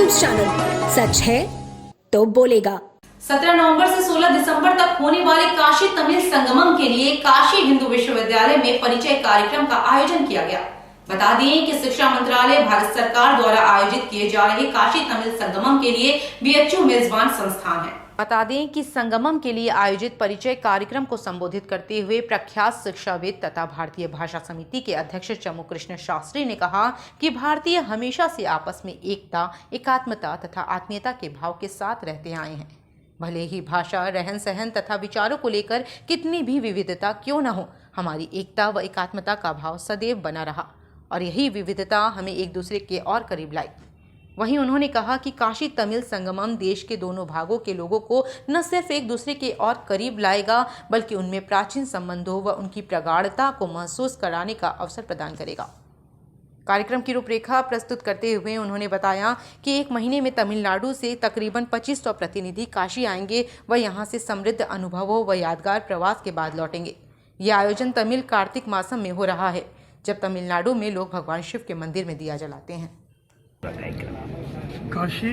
News channel, सच है तो बोलेगा। 17 नवंबर से 16 दिसंबर तक होने वाले काशी तमिल संगमम के लिए काशी हिंदू विश्वविद्यालय में परिचय कार्यक्रम का आयोजन किया गया। बता दें कि शिक्षा मंत्रालय भारत सरकार द्वारा आयोजित किए जा रहे काशी तमिल संगमम के लिए बीएचयू मेजबान संस्थान है। बता दें कि संगमम के लिए आयोजित परिचय कार्यक्रम को संबोधित करते हुए प्रख्यात शिक्षाविद तथा भारतीय भाषा समिति के अध्यक्ष चमू कृष्ण शास्त्री ने कहा कि भारतीय हमेशा से आपस में एकता, एकात्मता तथा आत्मीयता के भाव के साथ रहते आए हैं। भले ही भाषा, रहन सहन तथा विचारों को लेकर कितनी भी विविधता क्यों न हो, हमारी एकता व एकात्मता का भाव सदैव बना रहा और यही विविधता हमें एक दूसरे के और करीब लाई। वहीं उन्होंने कहा कि काशी तमिल संगमम देश के दोनों भागों के लोगों को न सिर्फ एक दूसरे के और करीब लाएगा, बल्कि उनमें प्राचीन संबंधों व उनकी प्रगाढ़ता को महसूस कराने का अवसर प्रदान करेगा। कार्यक्रम की रूपरेखा प्रस्तुत करते हुए उन्होंने बताया कि एक महीने में तमिलनाडु से तकरीबन 2500 प्रतिनिधि काशी आएंगे व यहां से समृद्ध अनुभवों व यादगार प्रवास के बाद लौटेंगे। यह आयोजन तमिल कार्तिक मासम में हो रहा है, जब तमिलनाडु में लोग भगवान शिव के मंदिर में दिया जलाते हैं। काशी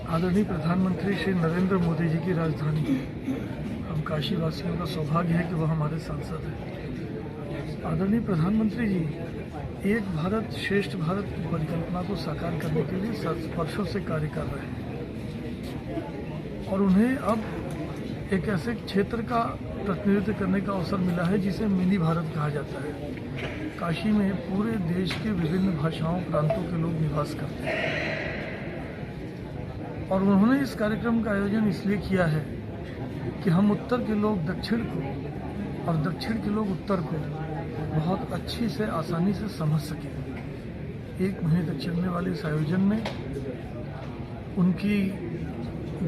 आदरणीय प्रधानमंत्री श्री नरेंद्र मोदी जी की राजधानी है। हम काशी वासियों का सौभाग्य है कि वह हमारे सांसद हैं। आदरणीय प्रधानमंत्री जी एक भारत श्रेष्ठ भारत की परिकल्पना को साकार करने के लिए वर्षों से कार्य कर रहे हैं और उन्हें अब एक ऐसे क्षेत्र का प्रतिनिधित्व करने का अवसर मिला है जिसे मिनी भारत कहा जाता है। काशी में पूरे देश के विभिन्न भाषाओं प्रांतों के लोग निवास करते हैं और उन्होंने इस कार्यक्रम का आयोजन इसलिए किया है कि हम उत्तर के लोग दक्षिण को और दक्षिण के लोग उत्तर को बहुत अच्छी से आसानी से समझ सकें। एक महीने तक चलने वाले इस आयोजन में उनकी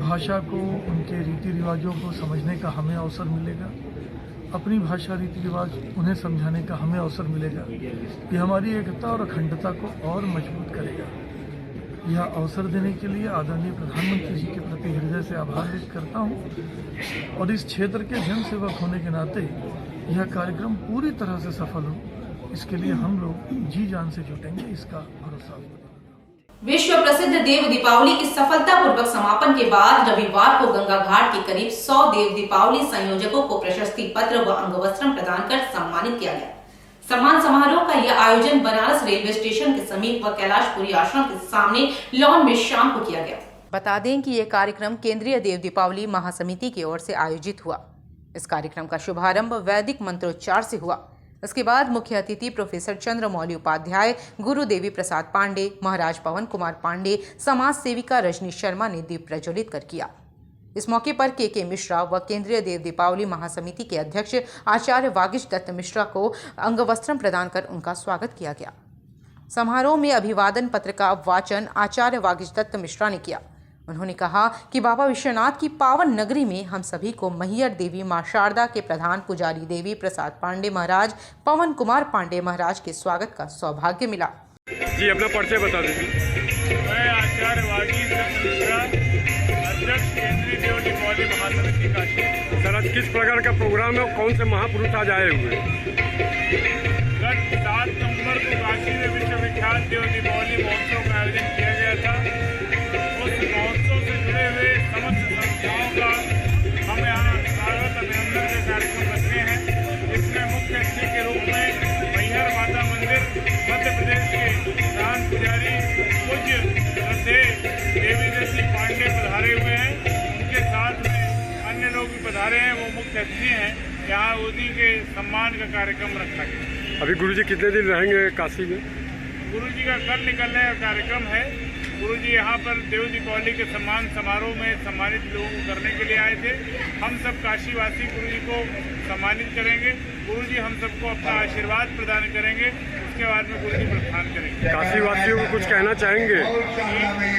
भाषा को, उनके रीति रिवाजों को समझने का हमें अवसर मिलेगा, अपनी भाषा रीति रिवाज उन्हें समझाने का हमें अवसर मिलेगा। ये हमारी एकता और अखंडता को और मजबूत करेगा। यह अवसर देने के लिए आदरणीय प्रधानमंत्री जी के प्रति हृदय से आभार व्यक्त करता हूँ और इस क्षेत्र के जनसेवक होने के नाते यह कार्यक्रम पूरी तरह से सफल हो, इसके लिए हम लोग जी जान से जुटेंगे, इसका भरोसा हो। विश्व प्रसिद्ध देव दीपावली के सफलतापूर्वक समापन के बाद रविवार को गंगा घाट के करीब 100 देव दीपावली संयोजकों को प्रशस्ति पत्र व अंगवस्त्र प्रदान कर सम्मानित किया गया। सम्मान समारोह का यह आयोजन बनारस रेलवे स्टेशन के समीप व कैलाशपुरी आश्रम के सामने लॉन में शाम को किया गया। बता दें कि यह कार्यक्रम केंद्रीय देव दीपावली महासमिति की ओर से आयोजित हुआ। इस कार्यक्रम का शुभारंभ वैदिक मंत्रोच्चार से हुआ। इसके बाद मुख्य अतिथि प्रोफेसर चंद्रमौली उपाध्याय, गुरु देवी प्रसाद पांडे, महाराज पवन कुमार पांडे, समाज सेविका रजनी शर्मा ने दीप प्रज्वलित कर किया। इस मौके पर के मिश्रा व केंद्रीय देव दीपावली महासमिति के अध्यक्ष आचार्य वागीश दत्त मिश्रा को अंगवस्त्र प्रदान कर उनका स्वागत किया गया। समारोह में अभिवादन पत्र का वाचन आचार्य वागीश दत्त मिश्रा ने किया। उन्होंने कहा कि बाबा विश्वनाथ की पावन नगरी में हम सभी को मैहर देवी मां शारदा के प्रधान पुजारी देवी प्रसाद पांडे महाराज, पवन कुमार पांडे महाराज के स्वागत का सौभाग्य मिला। जी अपना परिचय बता दीजिए। मैं आचार्य वागीश दत्त मिश्रा, अध्यक्ष केंद्रीय देव दीपावली महासमिति काशी। सर आज किस प्रकार का प्रोग्राम है और कौन से महापुरुष आज आए हुए? गत 7 नवंबर को काशी में विश्वविख्यात देव दीपावली महोत्सव का आयोजन किया गया था। उस महोत्सव से जुड़े हुए समस्त संस्थाओं का हम यहाँ स्वागत अभिनंदन के कार्यक्रम रखते हैं। इसमें मुख्य अतिथि के रूप में मैहर माता मंदिर मध्य प्रदेश के प्रधान पुजारी पूज्य श्रद्धेय देवी दत्त पांडे पधारे हुए हैं। उनके साथ में अन्य लोग भी पधारे हैं, वो मुख्य अतिथि हैं। यहाँ उन्हीं के सम्मान का कार्यक्रम रखा गया। अभी गुरुजी कितने दिन रहेंगे काशी में? गुरुजी का कल निकलने का कार्यक्रम है। गुरुजी यहाँ पर देव दीपावली के सम्मान समारोह में सम्मानित लोगों को करने के लिए आए थे। हम सब काशीवासी गुरुजी को सम्मानित करेंगे। गुरुजी हम सबको अपना आशीर्वाद प्रदान करेंगे। उसके बाद में गुरुजी प्रस्थान करेंगे। काशीवासियों को कुछ कहना चाहेंगे?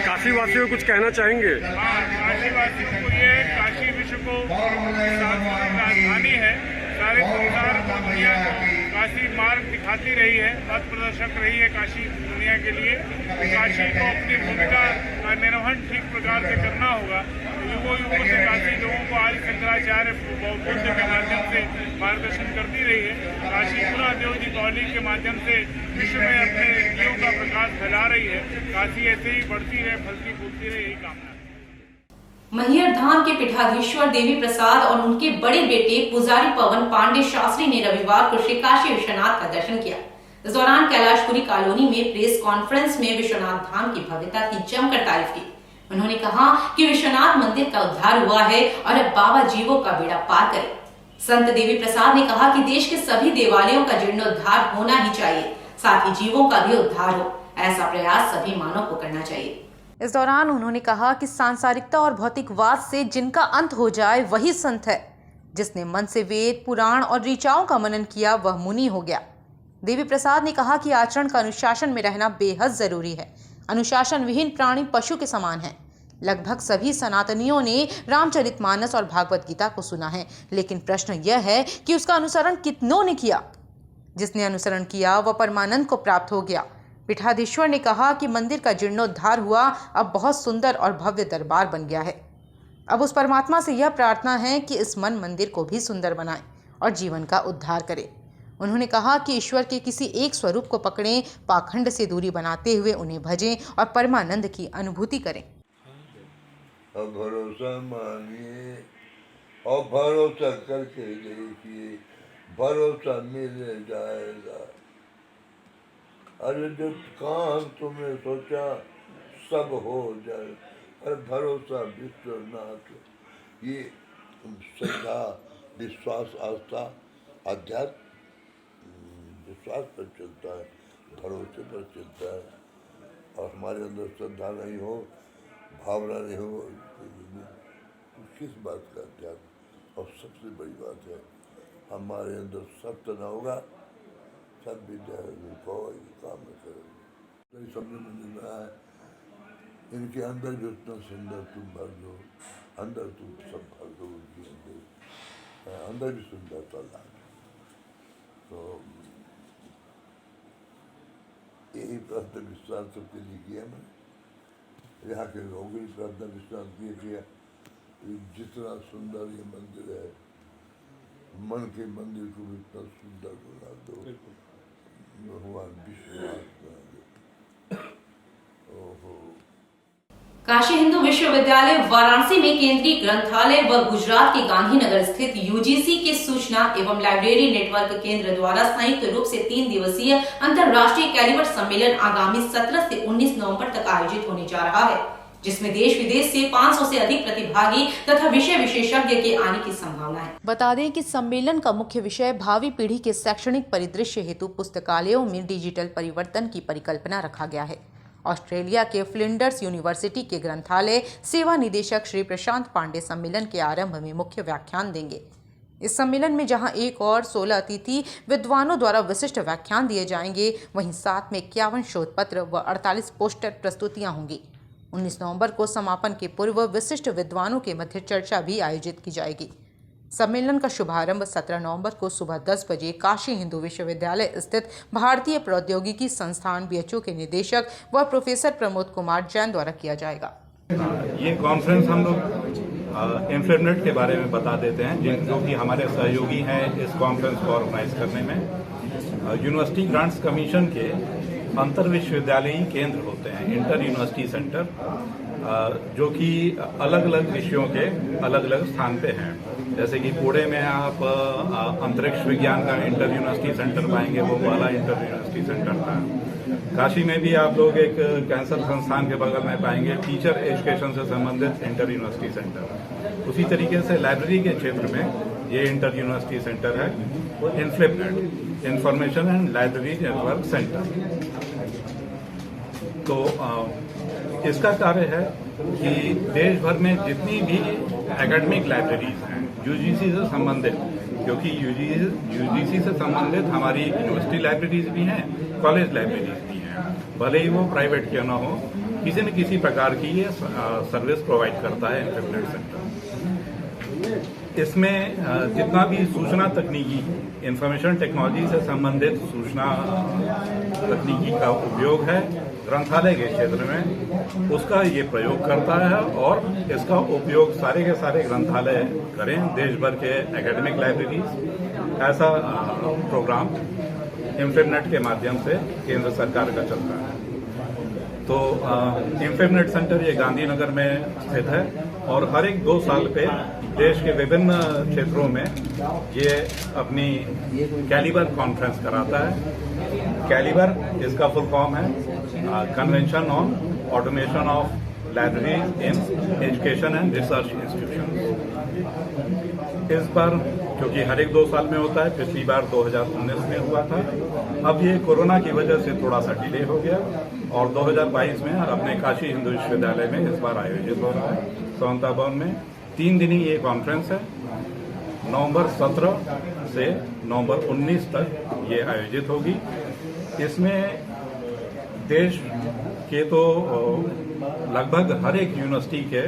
काशीवासियों को कुछ कहना चाहेंगे? हाँ, काशीवासियों को ये काशी विश्व को राजधानी है। सारे संसार को, दुनिया को काशी मार्ग दिखाती रही है, पथ प्रदर्शक रही है काशी दुनिया के लिए। काशी को अपनी भूमिका का निर्वहन ठीक प्रकार से करना होगा। युगों से काशी लोगों को आज शंकराचार्य बुद्ध के माध्यम से मार्गदर्शन करती रही है। काशी पुनः देव दीपावली के माध्यम से विश्व में अपने नियमों का प्रकाश फैला रही है। काशी ऐसे ही बढ़ती रहे, फलती फूलती रहे, यही कामना है। मैहर धाम के पीठाधीश्वर देवी प्रसाद और उनके बड़े बेटे पुजारी पवन पांडे शास्त्री ने रविवार को श्री काशी विश्वनाथ का दर्शन किया। इस दौरान कैलाशपुरी कॉलोनी में प्रेस कॉन्फ्रेंस में विश्वनाथ धाम की भव्यता की जमकर तारीफ की। उन्होंने कहा कि विश्वनाथ मंदिर का उद्धार हुआ है और अब बाबा जीवों का बेड़ा पार करे। संत देवी प्रसाद ने कहा कि देश के सभी देवालयों का जीर्णोद्धार होना ही चाहिए, साथ ही जीवों का भी उद्धार हो, ऐसा प्रयास सभी मानव को करना चाहिए। इस दौरान उन्होंने कहा कि सांसारिकता और भौतिकवाद से जिनका अंत हो जाए वही संत है। जिसने मन से वेद, पुराण और ऋचाओं का मनन किया वह मुनि हो गया। देवी प्रसाद ने कहा कि आचरण का अनुशासन में रहना बेहद जरूरी है। अनुशासन विहीन प्राणी पशु के समान है। लगभग सभी सनातनियों ने रामचरितमानस और भागवत गीता को सुना है, लेकिन प्रश्न यह है कि उसका अनुसरण कितनों ने किया। जिसने अनुसरण किया वह परमानंद को प्राप्त हो गया। पीठाधीश्वर ने कहा कि मंदिर का जीर्णोद्धार हुआ, अब बहुत सुंदर और भव्य दरबार बन गया है। अब उस परमात्मा से यह प्रार्थना है कि इस मन मंदिर को भी सुंदर बनाए और जीवन का उद्धार करे। उन्होंने कहा कि ईश्वर के किसी एक स्वरूप को पकड़ें, पाखंड से दूरी बनाते हुए उन्हें भजें और परमानंद की अनुभूति करें। अब भरोसा मानिए और भरोसा करके देखिए, भरोसा मिल जाएगा। अरे जो काम तुमने सोचा सब हो जाए। अरे भरोसा विश्वनाथ, ये श्रद्धा, विश्वास, आस्था, अध्यात्म विश्वास पर चलता है, भरोसे पर चलता है। और हमारे अंदर श्रद्धा नहीं हो, भावना नहीं हो, तो किस बात का अध्यात्म। और सबसे बड़ी बात है, हमारे अंदर सत्य न होगा, सब विद्या काम न करेंगे। समझ में नहीं रहा है, इनके अंदर भी उतना सुंदर तुम भर दो, अंदर तुम सब भर दो, उनके अंदर भी सुंदरता ला। तो यही प्रार्थना विश्वास सबके लिए किया मैंने। यहाँ के लोगों की प्रार्थना विश्वास किया जितना सुंदर ये मंदिर है, मन के मंदिर को भी इतना सुंदर बना दो, भगवान विश्वनाथ बना दो। ओहो। काशी हिंदू विश्वविद्यालय वाराणसी में केंद्रीय ग्रंथालय व गुजरात के गांधीनगर स्थित यूजीसी के सूचना एवं लाइब्रेरी नेटवर्क केंद्र द्वारा संयुक्त रूप से 3 दिवसीय अंतर्राष्ट्रीय कैलिबर सम्मेलन आगामी 17 से 19 नवंबर तक आयोजित होने जा रहा है, जिसमें देश विदेश से 500 से अधिक प्रतिभागी तथा विषय विशेषज्ञ के आने की संभावना है। बता दें कि सम्मेलन का मुख्य विषय भावी पीढ़ी के शैक्षणिक परिदृश्य हेतु पुस्तकालयों में डिजिटल परिवर्तन की परिकल्पना रखा गया है। ऑस्ट्रेलिया के फ्लिंडर्स यूनिवर्सिटी के ग्रंथालय सेवा निदेशक श्री प्रशांत पांडे सम्मेलन के आरंभ में मुख्य व्याख्यान देंगे। इस सम्मेलन में जहां एक और 16 अतिथि विद्वानों द्वारा विशिष्ट व्याख्यान दिए जाएंगे, वहीं साथ में 51 शोध पत्र व 48 पोस्टर प्रस्तुतियां होंगी। 19 नवंबर को समापन के पूर्व विशिष्ट विद्वानों के मध्य चर्चा भी आयोजित की जाएगी। सम्मेलन का शुभारंभ 17 नवंबर को सुबह 10 बजे काशी हिंदू विश्वविद्यालय स्थित भारतीय प्रौद्योगिकी संस्थान BHU के निदेशक व प्रोफेसर प्रमोद कुमार जैन द्वारा किया जाएगा। ये कॉन्फ्रेंस हम लोग इन्फिनिट के बारे में बता देते हैं, जो कि हमारे सहयोगी हैं इस कॉन्फ्रेंस को ऑर्गेनाइज करने में। यूनिवर्सिटी ग्रांट्स कमीशन के अंतर विश्वविद्यालयी केंद्र होते हैं, इंटर यूनिवर्सिटी सेंटर, जो कि अलग अलग विषयों के अलग अलग स्थान पे हैं। जैसे कि पुणे में आप अंतरिक्ष विज्ञान का इंटर यूनिवर्सिटी सेंटर पाएंगे, वो वाला इंटर यूनिवर्सिटी सेंटर था। काशी में भी आप लोग एक कैंसर संस्थान के बगल में पाएंगे टीचर एजुकेशन से संबंधित इंटर यूनिवर्सिटी सेंटर। उसी तरीके से लाइब्रेरी के क्षेत्र में ये इंटर यूनिवर्सिटी सेंटर है, INFLIBNET, information and library network centre. तो इसका कार्य है कि देश भर में जितनी भी एकेडमिक लाइब्रेरीज हैं यूजीसी से संबंधित, क्योंकि यूजीसी से संबंधित हमारी यूनिवर्सिटी लाइब्रेरीज भी हैं, कॉलेज लाइब्रेरीज भी हैं, भले ही वो प्राइवेट क्यों ना हो, किसी न किसी प्रकार की ये सर्विस प्रोवाइड करता है इन्फिनिट सेंटर। इसमें जितना भी सूचना तकनीकी, इंफॉर्मेशन टेक्नोलॉजी से संबंधित सूचना तकनीकी का उपयोग है ग्रंथालय के क्षेत्र में, उसका ये प्रयोग करता है और इसका उपयोग सारे के सारे ग्रंथालय करें, देश भर के एकेडमिक लाइब्रेरीज। ऐसा प्रोग्राम इन्फिनिट के माध्यम से केंद्र सरकार का चलता है। तो इंफेमनेट सेंटर ये गांधीनगर में स्थित है और हर एक 2 साल पे देश के विभिन्न क्षेत्रों में ये अपनी कैलिबर कॉन्फ्रेंस कराता है। कैलिबर इसका फुल फॉर्म है convention on automation of libraries in education and research institution. इस बार क्योंकि हर एक 2 साल में होता है, पिछली बार 2019 में हुआ था, अब ये कोरोना की वजह से थोड़ा सा डिले हो गया और 2022 में अपने काशी हिंदू विश्वविद्यालय में इस बार आयोजित हो रहा है। समता भवन में 3 दिन ये कॉन्फ्रेंस है। नवंबर 17 से नवंबर 19 तक ये आयोजित होगी। इसमें देश के तो लगभग हर एक यूनिवर्सिटी के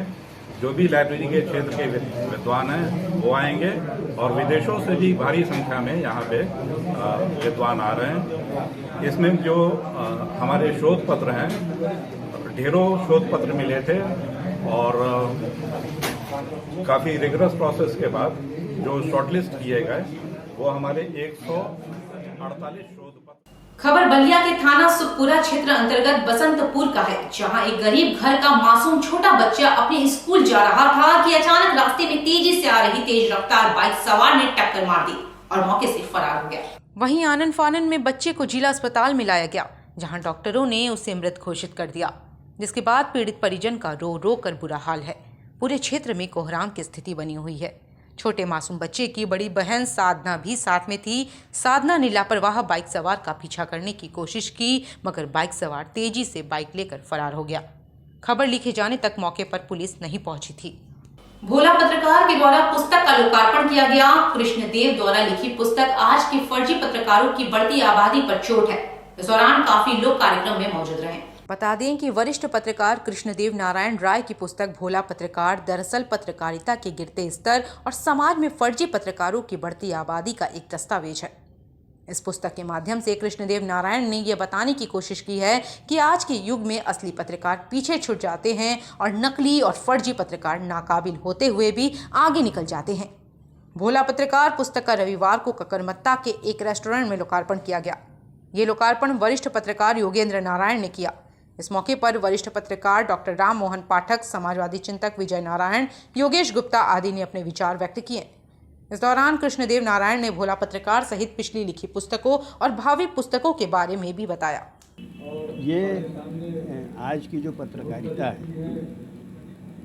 जो भी लाइब्रेरी के क्षेत्र के विद्वान हैं वो आएंगे और विदेशों से भी भारी संख्या में यहाँ पे विद्वान आ रहे हैं। इसमें जो हमारे शोध पत्र हैं, ढेरों शोध पत्र मिले थे और काफी रिगरस प्रोसेस के बाद जो शॉर्टलिस्ट किए गए वो हमारे 148 शोध पत्र। खबर बलिया के थाना सुखपुरा क्षेत्र अंतर्गत बसंतपुर का है, जहां एक गरीब घर का मासूम छोटा बच्चा अपने स्कूल जा रहा था कि अचानक रास्ते में तेजी से आ रही तेज रफ्तार बाइक सवार ने टक्कर मार दी और मौके से फरार हो गया। वहीं आनन फानन में बच्चे को जिला अस्पताल में लाया गया, जहां डॉक्टरों ने उसे मृत घोषित कर दिया, जिसके बाद पीड़ित परिजन का रो रो कर बुरा हाल है। पूरे क्षेत्र में कोहराम की स्थिति बनी हुई है। छोटे मासूम बच्चे की बड़ी बहन साधना भी साथ में थी। साधना ने लापरवाह बाइक सवार का पीछा करने की कोशिश की, मगर बाइक सवार तेजी से बाइक लेकर फरार हो गया। खबर लिखे जाने तक मौके पर पुलिस नहीं पहुंची थी। भोला पत्रकार के द्वारा पुस्तक का लोकार्पण किया गया। कृष्णदेव द्वारा लिखी पुस्तक आज के फर्जी पत्रकारों की बढ़ती आबादी पर चोट है। इस दौरान काफी लोग कार्यक्रम में मौजूद रहे। बता दें कि वरिष्ठ पत्रकार कृष्णदेव नारायण राय की पुस्तक भोला पत्रकार दरअसल पत्रकारिता के गिरते स्तर और समाज में फर्जी पत्रकारों की बढ़ती आबादी का एक दस्तावेज है। इस पुस्तक के माध्यम से कृष्णदेव नारायण ने यह बताने की कोशिश की है कि आज के युग में असली पत्रकार पीछे छूट जाते हैं और नकली और फर्जी पत्रकार नाकाबिल होते हुए भी आगे निकल जाते हैं। भोला पत्रकार पुस्तक का रविवार को ककरमत्ता के एक रेस्टोरेंट में लोकार्पण किया गया। ये लोकार्पण वरिष्ठ पत्रकार योगेंद्र नारायण ने किया। इस मौके पर वरिष्ठ पत्रकार डॉक्टर राम मोहन पाठक, समाजवादी चिंतक विजय नारायण, योगेश गुप्ता आदि ने अपने विचार व्यक्त किए। इस दौरान कृष्णदेव नारायण ने भोला पत्रकार सहित पिछली लिखी पुस्तकों और भावी पुस्तकों के बारे में भी बताया। ये आज की जो पत्रकारिता है,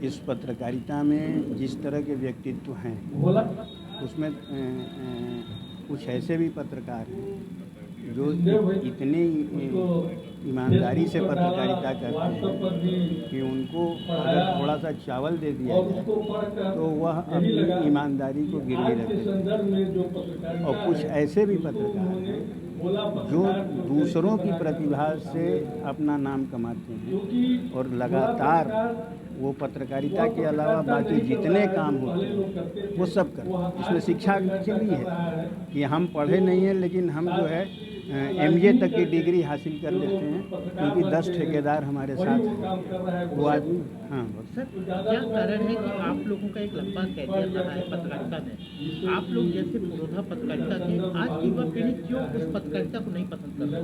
इस पत्रकारिता में जिस तरह के व्यक्तित्व हैं उसमें कुछ ऐसे भी पत्रकार हैं जो इतनी ईमानदारी से पत्रकारिता करते हैं कि उनको अगर थोड़ा सा चावल दे दिया जाए तो वह अपनी ईमानदारी को गिरवी रख देते हैं। और कुछ ऐसे भी पत्रकार हैं जो दूसरों की प्रतिभा से अपना नाम कमाते हैं और लगातार वो पत्रकारिता के अलावा बाकी जितने काम होते हैं वो सब करते हैं। इसमें शिक्षा भी है कि हम पढ़े नहीं हैं लेकिन हम जो है MA तक की डिग्री हासिल कर लेते हैं, क्योंकि 10 ठेकेदार हमारे साथ हैं। वो आदमी सर, क्या कारण है कि आप लोगों का एक लंबा कैरियर रहा है पत्रकारिता में? आप लोग जैसे पुरोधा पत्रकारिता के आज की युवा पीढ़ी क्यों उस पत्रकारिता को नहीं पसंद कर रही?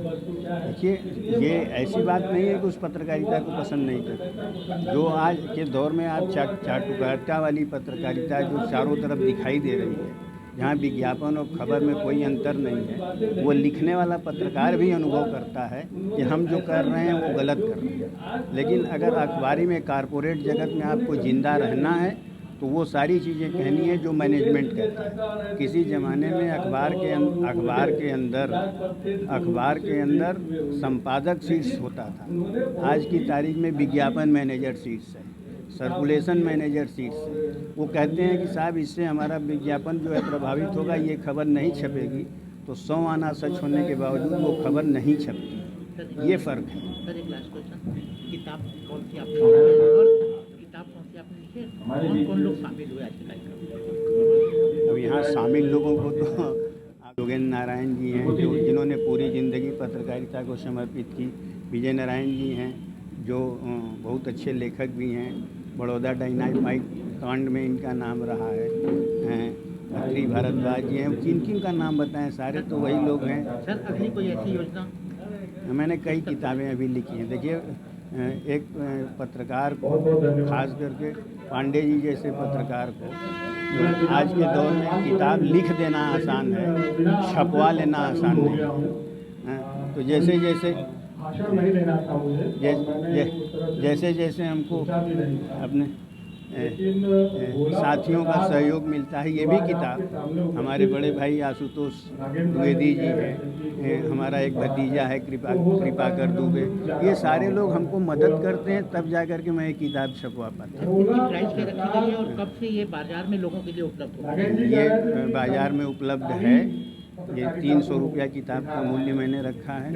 देखिए, ये ऐसी बात नहीं है कि उस पत्रकारिता को पसंद नहीं करते। जो आज के दौर में आप चाटुकारिता वाली पत्रकारिता जो चारों तरफ दिखाई दे रही है, जहाँ विज्ञापन और खबर में कोई अंतर नहीं है, वो लिखने वाला पत्रकार भी अनुभव करता है कि हम जो कर रहे हैं वो गलत कर रहे हैं। लेकिन अगर अखबारी में कारपोरेट जगत में आपको ज़िंदा रहना है तो वो सारी चीज़ें कहनी है जो मैनेजमेंट कहता है। किसी ज़माने में अखबार के अंदर संपादक सीट्स होता था। आज की तारीख में विज्ञापन मैनेजर सीट्स है, सर्कुलेशन मैनेजर सीट्स है। वो कहते हैं कि साहब इससे हमारा विज्ञापन जो है प्रभावित होगा, ये खबर नहीं छपेगी, तो 100 आना सच होने के बावजूद वो खबर नहीं छपती। ये फ़र्क है। सर, एक लास्ट क्वेश्चन, किताब कौन सी आपने लिखी? कौन लोग शामिल हुए आज के कार्यक्रम? अब यहाँ शामिल लोगों को तो योगेंद्र नारायण जी हैं जिन्होंने पूरी ज़िंदगी पत्रकारिता को समर्पित की। विजय नारायण जी हैं जो बहुत अच्छे लेखक भी हैं। बड़ौदा डायनामाइट कांड में इनका नाम रहा है। अत्रि भारद्वाज जी हैं। किन का नाम बताएं, सारे तो वही लोग हैं। सर, अभी कोई ऐसी योजना? मैंने कई किताबें अभी लिखी हैं। देखिए, एक पत्रकार को, खास करके पांडे जी जैसे पत्रकार को, जो आज के दौर में किताब लिख देना आसान है, छपवा लेना आसान नहीं है। तो जैसे जैसे हमको अपने साथियों का सहयोग मिलता है, ये भी किताब हमारे बड़े भाई आशुतोष द्विवेदी जी हैं, हमारा एक भतीजा है कृपाकर दुबे, ये सारे लोग हमको मदद करते हैं, तब जा कर के मैं ये किताब छपवा पाता हूँ। कितनी प्राइस क्या रखी गई है और कब से ये बाजार में लोगों के लिए उपलब्ध होगा? ये बाजार में उपलब्ध है। ये 300 रुपया किताब का मूल्य मैंने रखा है।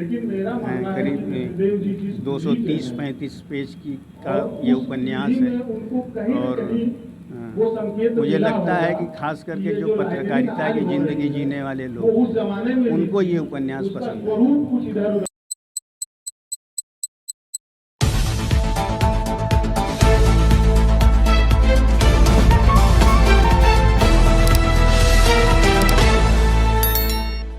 करीब 230-35 पेज का ये उपन्यास है और मुझे लगता है कि खास करके जो पत्रकारिता की ज़िंदगी जीने वाले लोग, उनको ये उपन्यास पसंद है।